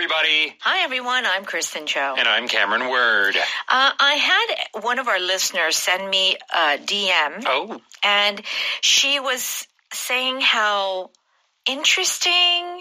everybody. Hi, everyone. I'm Kristen Cho. And I'm Cameron Word. I had one of our listeners send me a DM. Oh. And she was saying how interesting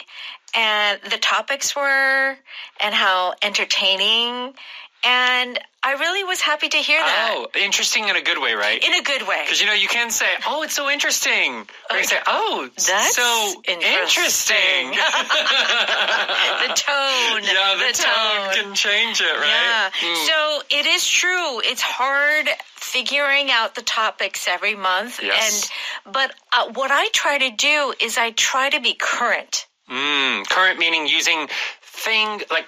and the topics were and how entertaining. And I really was happy to hear that. Oh, interesting in a good way, right? In a good way. Because, you can say, oh, it's so interesting. Or you say, oh, that's so interesting. The tone. Yeah, the tone can change it, right? Yeah. So it is true. It's hard figuring out the topics every month. Yes. But what I try to do is I try to be current. Current meaning using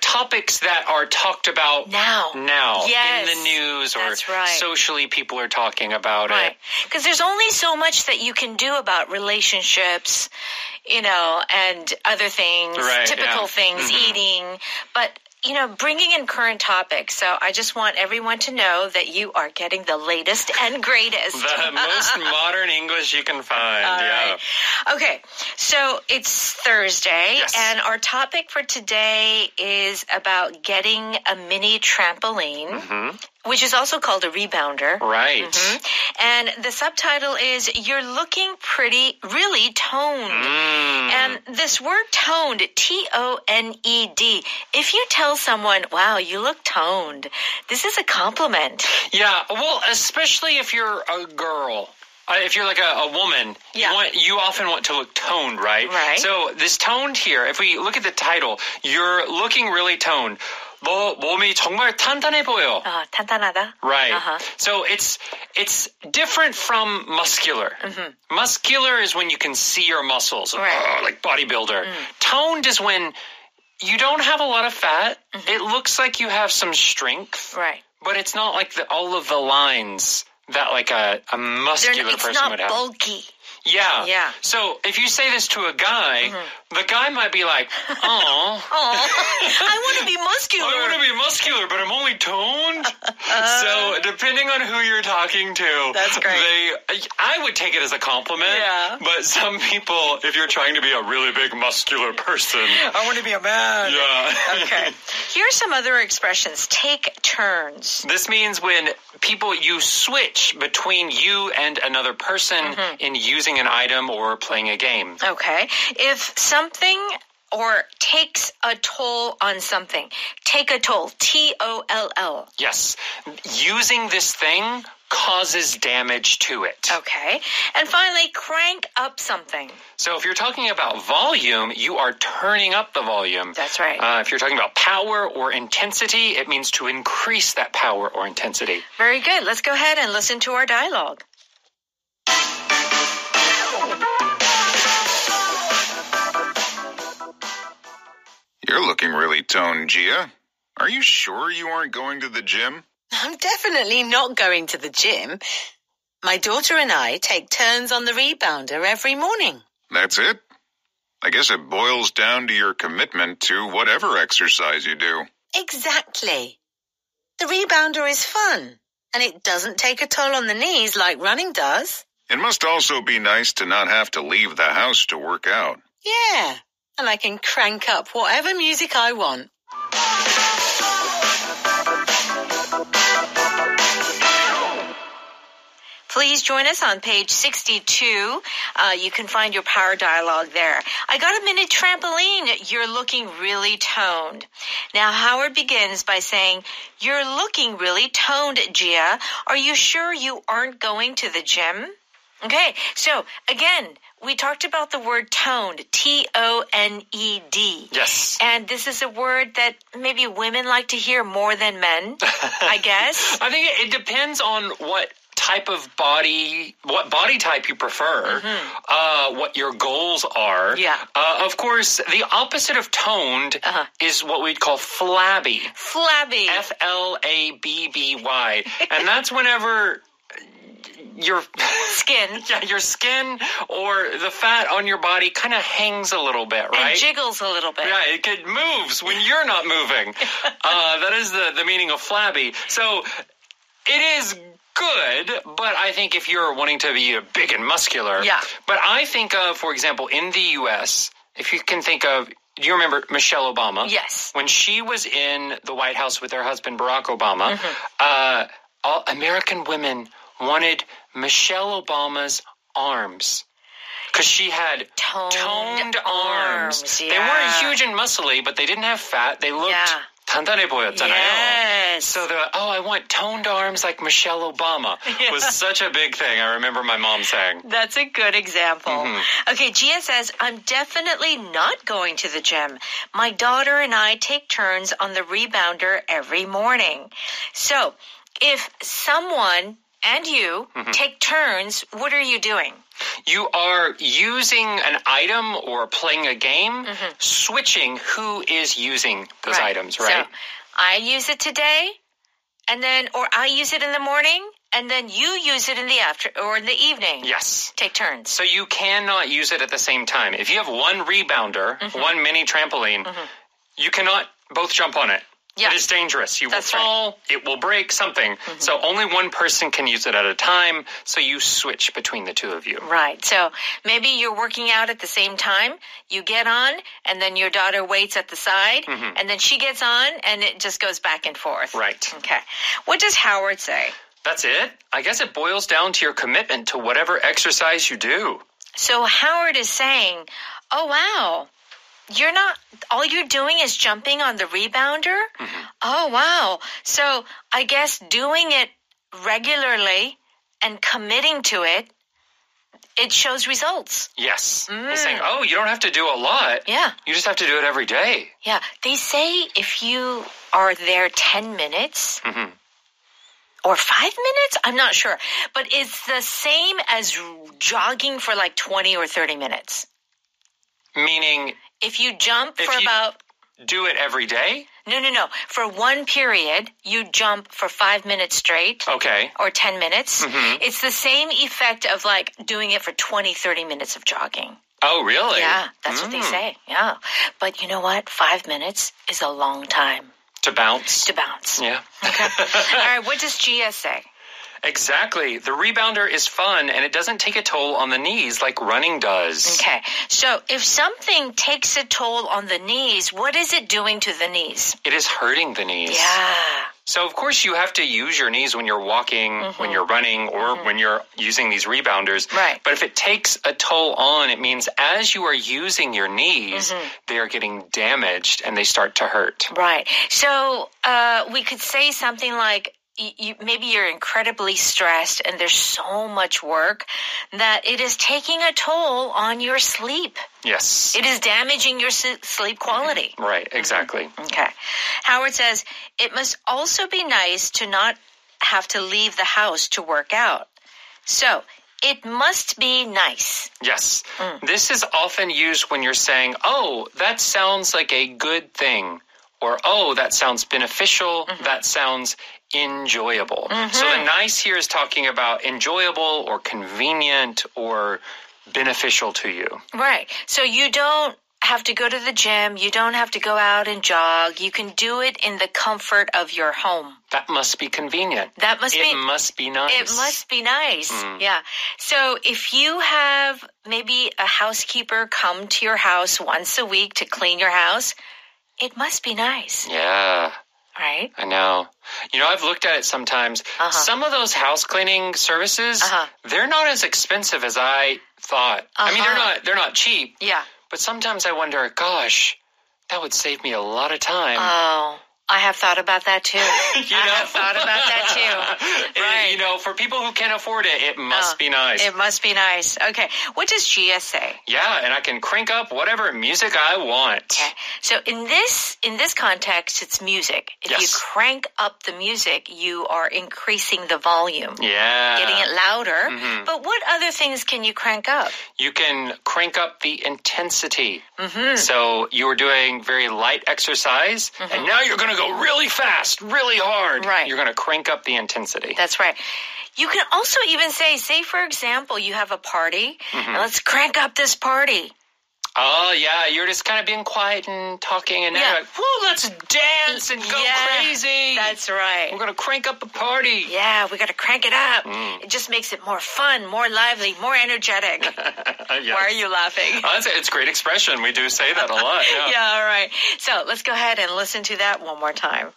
topics that are talked about now yes. in the news or right. socially people are talking about it. Because there's only so much that you can do about relationships, and other things, typical things, eating, but bringing in current topics. So I just want everyone to know that you are getting the latest and greatest. The most modern English you can find. All yeah. Right. Okay. So it's Thursday, yes. and our topic for today is about getting a mini trampoline, which is also called a rebounder. Right. And the subtitle is, You're Looking Really Toned. And this word toned, T-O-N-E-D, if you tell someone, wow, you look toned, this is a compliment. Yeah, well, especially if you're a girl. If you're like a woman, you often want to look toned, right? Right. So this toned here, if we look at the title, you're looking really toned. 너 몸이 정말 탄탄해 보여. 탄탄하다. Right. So it's different from muscular. Muscular is when you can see your muscles, like bodybuilder. Toned is when you don't have a lot of fat. It looks like you have some strength. Right. But it's not like all of the lines that like a muscular person would have. It's not bulky. Yeah. Yeah. So if you say this to a guy, the guy might be like, oh. I want to be muscular. I want to be muscular, but I'm only toned. So depending on who you're talking to, that's great. I would take it as a compliment. Yeah. But some people, if you're trying to be a really big muscular person. I want to be a man. Yeah. Okay. Here's some other expressions. Take turns. This means when you switch between you and another person in using an item or playing a game. Okay. If something or takes a toll on something, take a toll, T-O-L-L. Yes. Using this thing causes damage to it. Okay. And finally, crank up something. So if you're talking about volume, you are turning up the volume. That's right. If you're talking about power or intensity, it means to increase that power or intensity. Very good. Let's go ahead and listen to our dialogue. You're looking really toned, Gia. Are you sure you aren't going to the gym? I'm definitely not going to the gym. My daughter and I take turns on the rebounder every morning. That's it? I guess it boils down to your commitment to whatever exercise you do. Exactly. The rebounder is fun, and it doesn't take a toll on the knees like running does. It must also be nice to not have to leave the house to work out. Yeah, and I can crank up whatever music I want. Please join us on page 62. You can find your power dialogue there. I got a mini trampoline. You're looking really toned. Now, Howard begins by saying, You're looking really toned, Gia. Are you sure you aren't going to the gym? Okay, so again, we talked about the word toned, T-O-N-E-D. Yes. And this is a word that maybe women like to hear more than men, I guess. I think it depends on what body type you prefer, what your goals are. Yeah. Of course, the opposite of toned is what we'd call flabby. Flabby. F-L-A-B-B-Y. And that's whenever your your skin or the fat on your body kind of hangs a little bit, right? And jiggles a little bit. Yeah, it moves when you're not moving. That is the meaning of flabby. So it is good, but I think if you're wanting to be big and muscular. Yeah. But I think of, for example, in the U.S., if you can think of do you remember Michelle Obama? Yes. When she was in the White House with her husband, Barack Obama, all American women wanted Michelle Obama's arms. Because she had toned arms. Yeah. They weren't huge and muscly, but they didn't have fat. They looked 단단해 보였잖아요. Yes. So they're like, I want toned arms like Michelle Obama. Yeah. Was such a big thing. I remember my mom saying. That's a good example. Okay, Gia says, I'm definitely not going to the gym. My daughter and I take turns on the rebounder every morning. So, if someone and you take turns, what are you doing? You are using an item or playing a game, switching who is using those items, right? So, I use it today, or I use it in the morning, and then you use it in the evening. Yes. Take turns. So you cannot use it at the same time. If you have one rebounder, one mini trampoline, you cannot both jump on it. Yeah. It is dangerous. You will That's fall, right. it will break, something. So only one person can use it at a time, so you switch between the two of you. Right. So maybe you're working out at the same time. You get on, and then your daughter waits at the side, and then she gets on, and it just goes back and forth. Right. Okay. What does Howard say? That's it. I guess it boils down to your commitment to whatever exercise you do. So Howard is saying, oh, wow. All you're doing is jumping on the rebounder? Oh, wow. So I guess doing it regularly and committing to it, it shows results. Yes. He's saying, you don't have to do a lot. Yeah. You just have to do it every day. Yeah. They say if you are there 10 minutes or 5 minutes, I'm not sure. But it's the same as jogging for like 20 or 30 minutes. Meaning... If you jump do it every day? No. For one period, you jump for 5 minutes straight. Okay. Or 10 minutes. It's the same effect of like doing it for 20, 30 minutes of jogging. Oh, really? Yeah, that's what they say. Yeah. But you know what? 5 minutes is a long time. To bounce? To bounce. Yeah. Okay. All right, what does Gia say? Exactly. The rebounder is fun, and it doesn't take a toll on the knees like running does. Okay. So if something takes a toll on the knees, what is it doing to the knees? It is hurting the knees. Yeah. So, of course, you have to use your knees when you're walking, when you're running, or when you're using these rebounders. Right. But if it takes a toll on, it means as you are using your knees, they are getting damaged and they start to hurt. Right. So we could say something like, maybe you're incredibly stressed and there's so much work that it is taking a toll on your sleep. Yes. It is damaging your sleep quality. Right, exactly. Okay. Howard says, it must also be nice to not have to leave the house to work out. So, it must be nice. Yes. This is often used when you're saying, oh, that sounds like a good thing. Or, oh, that sounds beneficial. That sounds enjoyable. So the nice here is talking about enjoyable or convenient or beneficial to you. Right. So you don't have to go to the gym. You don't have to go out and jog. You can do it in the comfort of your home. That must be convenient. It must be nice. It must be nice. Yeah. So if you have maybe a housekeeper come to your house once a week to clean your house, it must be nice. Yeah. Right? I know. You know, I've looked at it sometimes. Some of those house cleaning services, they're not as expensive as I thought. I mean, they're not cheap. Yeah. But sometimes I wonder, gosh, that would save me a lot of time. Oh, I have thought about that too. I have thought about that too. Right. You know, for people who can't afford it, it must be nice. It must be nice. Okay. What does Gia say? Yeah, and I can crank up whatever music I want. Okay. So in this context, it's music. If you crank up the music, you are increasing the volume. Yeah. Getting it louder. But what other things can you crank up? You can crank up the intensity. So you were doing very light exercise, and now you're going to go really fast, really hard. Right. You're going to crank up the intensity. That's right. You can also even say, for example, you have a party, and let's crank up this party. Oh, yeah, you're just kind of being quiet and talking, and now you're like, whoa, let's dance and go crazy. That's right. We're going to crank up the party. Yeah, we got to crank it up. It just makes it more fun, more lively, more energetic. Yes. Why are you laughing? It's a great expression. We do say that a lot. Yeah, all right. So let's go ahead and listen to that one more time.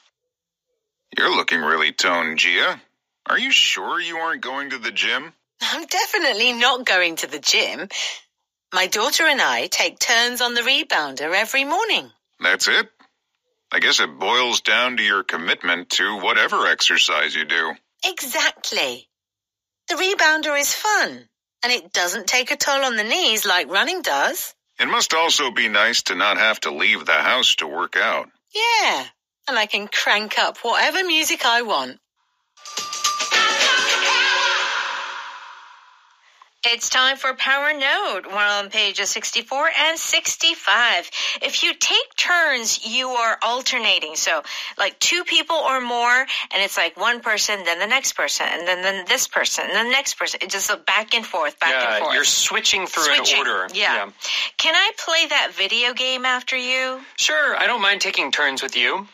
You're looking really toned, Gia. Are you sure you aren't going to the gym? I'm definitely not going to the gym. My daughter and I take turns on the rebounder every morning. That's it? I guess it boils down to your commitment to whatever exercise you do. Exactly. The rebounder is fun, and it doesn't take a toll on the knees like running does. It must also be nice to not have to leave the house to work out. Yeah, and I can crank up whatever music I want. It's time for Power Note. We're on pages 64 and 65. If you take turns, you are alternating. So like two people or more, and it's like one person, then the next person, and then this person, and then the next person. It's just a back and forth, back and forth. You're switching through an order. Yeah. Can I play that video game after you? Sure, I don't mind taking turns with you.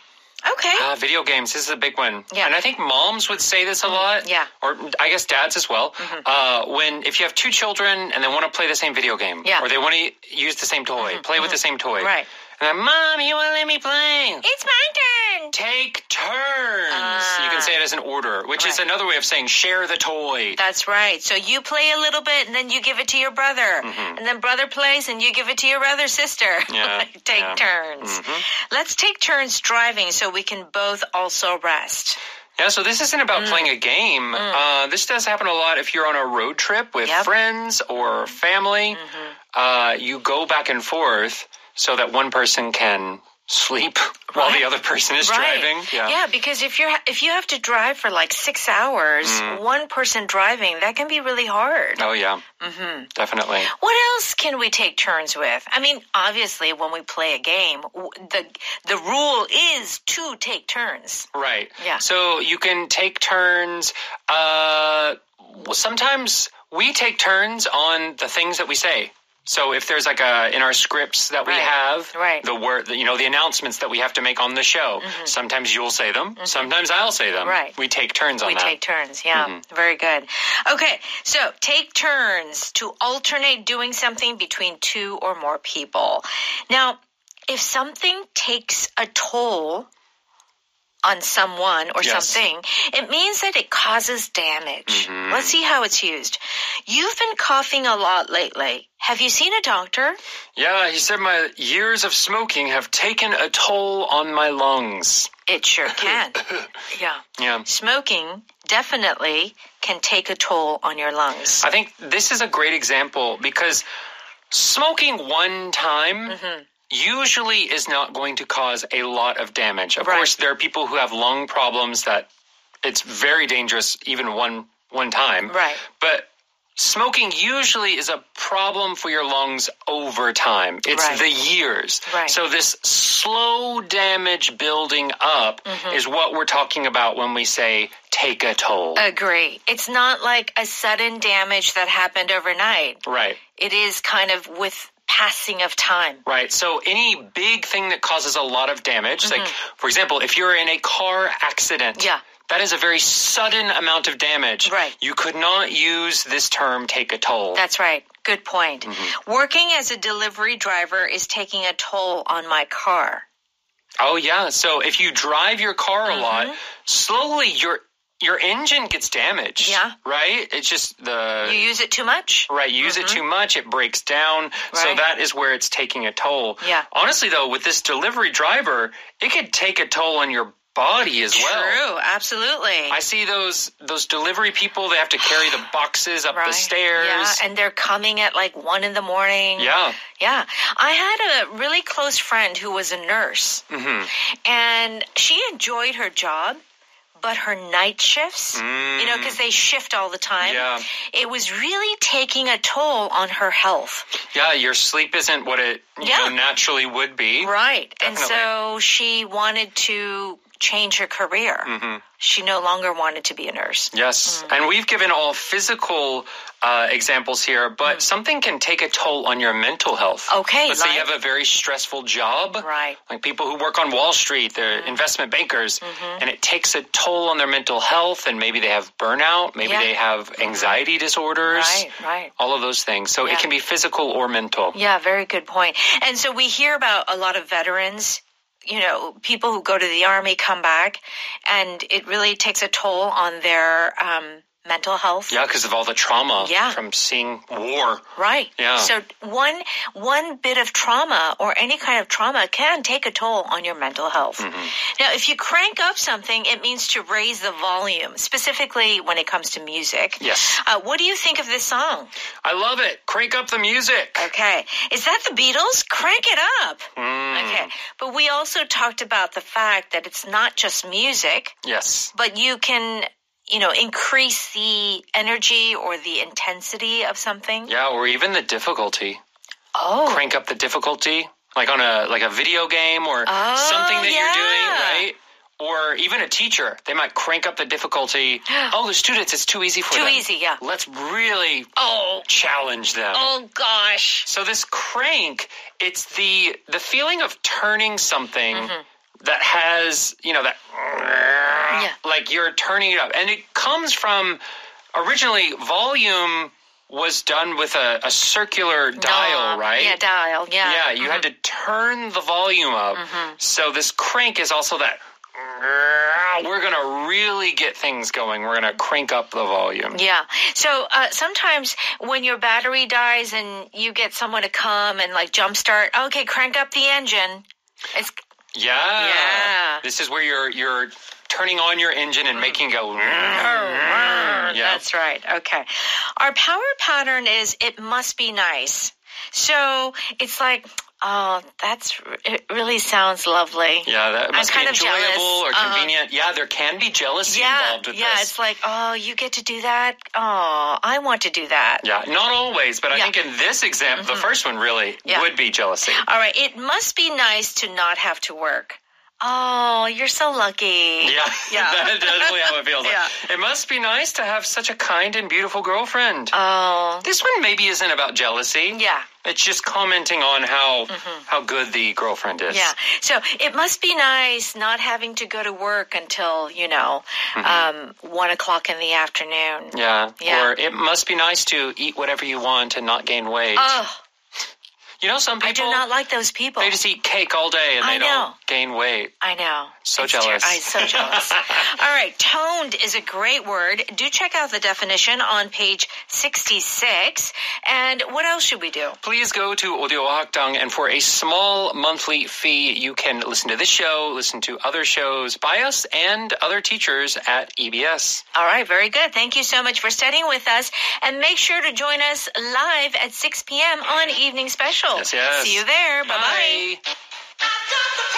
Okay. Video games, this is a big one. Yeah. And I think moms would say this a lot. Yeah. Or I guess dads as well. If you have two children and they want to play the same video game. Yeah. Or they want to use the same toy, play with the same toy. Right. And then, Mom, you want to let me play? It's my turn. Take turns. You can say it as an order, which is another way of saying share the toy. That's right. So you play a little bit, and then you give it to your brother. And then brother plays, and you give it to your other sister. Yeah. Take turns. Let's take turns driving so we can both also rest. Yeah, so this isn't about playing a game. This does happen a lot if you're on a road trip with friends or family. You go back and forth so that one person can sleep while the other person is driving. Yeah, because if you have to drive for like 6 hours, one person driving, that can be really hard. Oh, yeah. Definitely. What else can we take turns with? I mean, obviously, when we play a game, the rule is to take turns. Right. Yeah. So you can take turns. Sometimes we take turns on the things that we say. So if there's like in our scripts that we have, the word, the announcements that we have to make on the show, sometimes you'll say them, sometimes I'll say them. Right. We take turns on that. We take turns, yeah. Very good. Okay, so take turns to alternate doing something between two or more people. Now, if something takes a toll on someone or something, it means that it causes damage. Let's see how it's used. You've been coughing a lot lately. Have you seen a doctor? Yeah, he said my years of smoking have taken a toll on my lungs. It sure can. Yeah. Smoking definitely can take a toll on your lungs. I think this is a great example because smoking one time usually is not going to cause a lot of damage. Of course, there are people who have lung problems that it's very dangerous even one time. Right. But smoking usually is a problem for your lungs over time. It's the years. Right. So this slow damage building up is what we're talking about when we say take a toll. Agree. It's not like a sudden damage that happened overnight. Right. It is kind of with passing of time. Right. So any big thing that causes a lot of damage, like, for example, if you're in a car accident, that is a very sudden amount of damage. Right. You could not use this term, take a toll. That's right. Good point. Working as a delivery driver is taking a toll on my car. Oh, yeah. So if you drive your car a lot, slowly your engine gets damaged. Yeah. Right? It's just You use it too much? Right. You use it too much. It breaks down. Right. So that is where it's taking a toll. Yeah. Honestly, though, with this delivery driver, it could take a toll on your body as well. True. Absolutely. I see those delivery people, they have to carry the boxes up the stairs. Yeah, and they're coming at like 1 a.m. Yeah. Yeah. I had a really close friend who was a nurse. And she enjoyed her job. But her night shifts, because they shift all the time, it was really taking a toll on her health. Yeah, your sleep isn't what it naturally would be. Right. Definitely. And so she wanted to change her career. She no longer wanted to be a nurse. Yes. And we've given all physical examples here, but something can take a toll on your mental health. Okay. Let's say you have a very stressful job. Right. Like people who work on Wall Street, they're investment bankers, and it takes a toll on their mental health, and maybe they have burnout, maybe they have anxiety disorders. Right. All of those things. So it can be physical or mental. Yeah, very good point. And so we hear about a lot of veterans, people who go to the Army come back, and it really takes a toll on their mental health. Yeah, because of all the trauma Yeah. from seeing war. Right. Yeah. So one bit of trauma or any kind of trauma can take a toll on your mental health. Now, if you crank up something, it means to raise the volume, specifically when it comes to music. Yes. What do you think of this song? I love it. Crank up the music. Okay. Is that the Beatles? Crank it up. Okay. But we also talked about the fact that it's not just music, Yes. but you can, increase the energy or the intensity of something. Yeah, or even the difficulty. Oh. Crank up the difficulty, like on a video game or something that you're doing, right? Or even a teacher, they might crank up the difficulty. Oh, the students, it's too easy for them. Too easy, yeah. Let's really challenge them. Oh, gosh. So this crank, it's the feeling of turning something that has, that like you're turning it up. And it comes from, originally, volume was done with a circular dial, right? Yeah, dial, yeah. Yeah, you had to turn the volume up. So this crank is also that, we're going to really get things going. We're going to crank up the volume. Yeah. So sometimes when your battery dies and you get someone to come and jumpstart, okay, crank up the engine. It's Yeah. This is where you're turning on your engine and making it go. That's right. Okay. Our power pattern is it must be nice. So it's like, it really sounds lovely. Yeah, that must be kind of enjoyable jealous. or convenient. Yeah, there can be jealousy involved with this. Yeah, it's like, you get to do that? Oh, I want to do that. Yeah, not always, but I think in this example, the first one really would be jealousy. All right, it must be nice to not have to work. Oh, you're so lucky. Yeah, that's definitely how it feels. Yeah. It must be nice to have such a kind and beautiful girlfriend. Oh. This one maybe isn't about jealousy. Yeah. It's just commenting on how good the girlfriend is. Yeah. So it must be nice not having to go to work until, 1 o'clock in the afternoon. Yeah. Yeah. Or it must be nice to eat whatever you want and not gain weight. Oh. Some people, I do not like those people. they just eat cake all day and they don't gain weight. I know. So jealous. I'm so jealous. All right. Toned is a great word. Do check out the definition on page 66. And what else should we do? Please go to Audio Hakdang, and for a small monthly fee, you can listen to this show, listen to other shows by us and other teachers at EBS. All right. Very good. Thank you so much for studying with us. And make sure to join us live at 6 p.m. on Evening Special. Yes. See you there. Bye-bye. Bye.